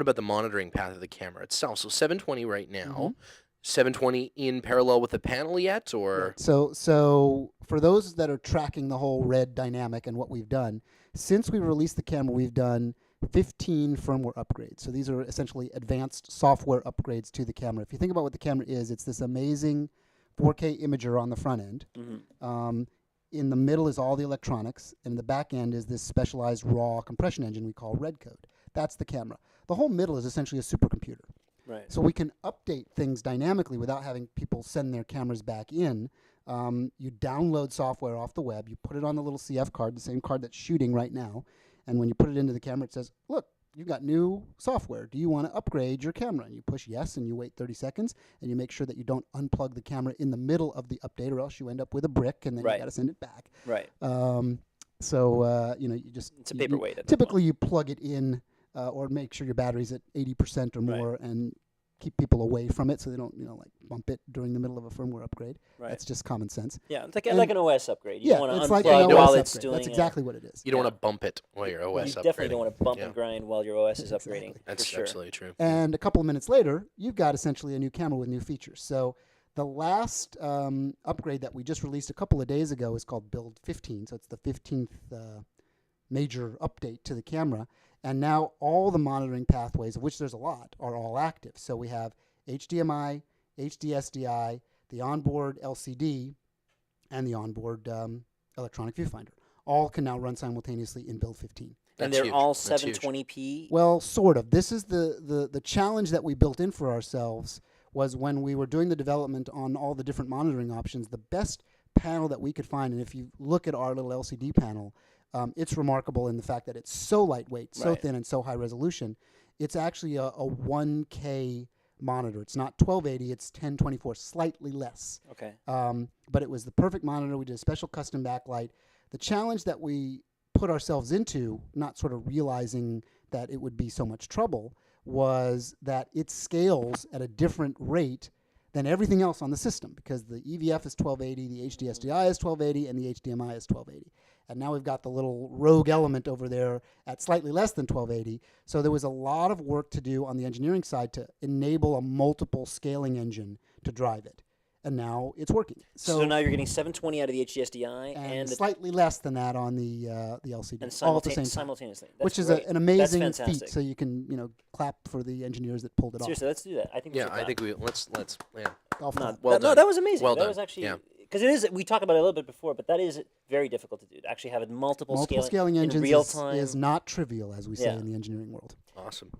about the monitoring path of the camera itself? So 720 right now. 720 in parallel with the panel yet, or? Right. So for those that are tracking the whole red dynamic and what we've done, since we released the camera, we've done 15 firmware upgrades. So these are essentially advanced software upgrades to the camera. If you think about what the camera is, it's this amazing 4K imager on the front end. In the middle is all the electronics, and in the back end is this specialized raw compression engine we call Red Code. That's the camera. The whole middle is essentially a supercomputer. Right. So we can update things dynamically without having people send their cameras back in. You download software off the web, you put it on the little CF card, the same card that's shooting right now, and when you put it into the camera, it says, look, you've got new software. Do you want to upgrade your camera? And you push yes, and you wait 30 seconds, and you make sure that you don't unplug the camera in the middle of the update, or else you end up with a brick, and then you got to send it back. Right. You just... It's a paperweight. Typically, you plug it in or make sure your battery's at 80% or more and keep people away from it so they don't, bump it during the middle of a firmware upgrade. Right. That's just common sense. Yeah, it's like an OS upgrade. You Yeah, don't want it's to like an unplug OS while upgrade. it's doing That's exactly what it is. You don't want to bump it while your OS You upgrading. definitely don't want to bump and grind while your OS is upgrading. That's for sure. absolutely true. And a couple of minutes later, you've got essentially a new camera with new features. So the last upgrade that we just released a couple of days ago is called Build 15. So it's the 15th major update to the camera. And now all the monitoring pathways, of which there's a lot, are all active. So we have HDMI, HDSDI, the onboard LCD, and the onboard electronic viewfinder. All can now run simultaneously in Build 15. And That's they're huge. all That's huge. 720p? Well, sort of. This is the challenge that we built in for ourselves was when we were doing the development on all the different monitoring options, the best panel that we could find, and if you look at our little LCD panel, it's remarkable in the fact that it's so lightweight, so thin, and so high resolution. It's actually a 1K monitor. It's not 1280, it's 1024, slightly less. Okay. But it was the perfect monitor. We did a special custom backlight. The challenge that we put ourselves into, not sort of realizing that it would be so much trouble, was that it scales at a different rate than everything else on the system, because the EVF is 1280, the HDSDI is 1280, and the HDMI is 1280. And now we've got the little rogue element over there at slightly less than 1280. So there was a lot of work to do on the engineering side to enable a multiple scaling engine to drive it. And now it's working. So now you're getting 720 out of the HDSDI and slightly less than that on the LCD, and all at the same time, simultaneously. That's which is great. an amazing That's feat. fantastic. So you can clap for the engineers that pulled it Seriously, let's do that. I think. Yeah, I think let's off. No, Well done. that was amazing. Well that done. was actually Yeah. because it is. We talked about it a little bit before, but that is very difficult to do. To actually have a multiple scaling in engines real time is not trivial, as we say Yeah. in the engineering world. awesome.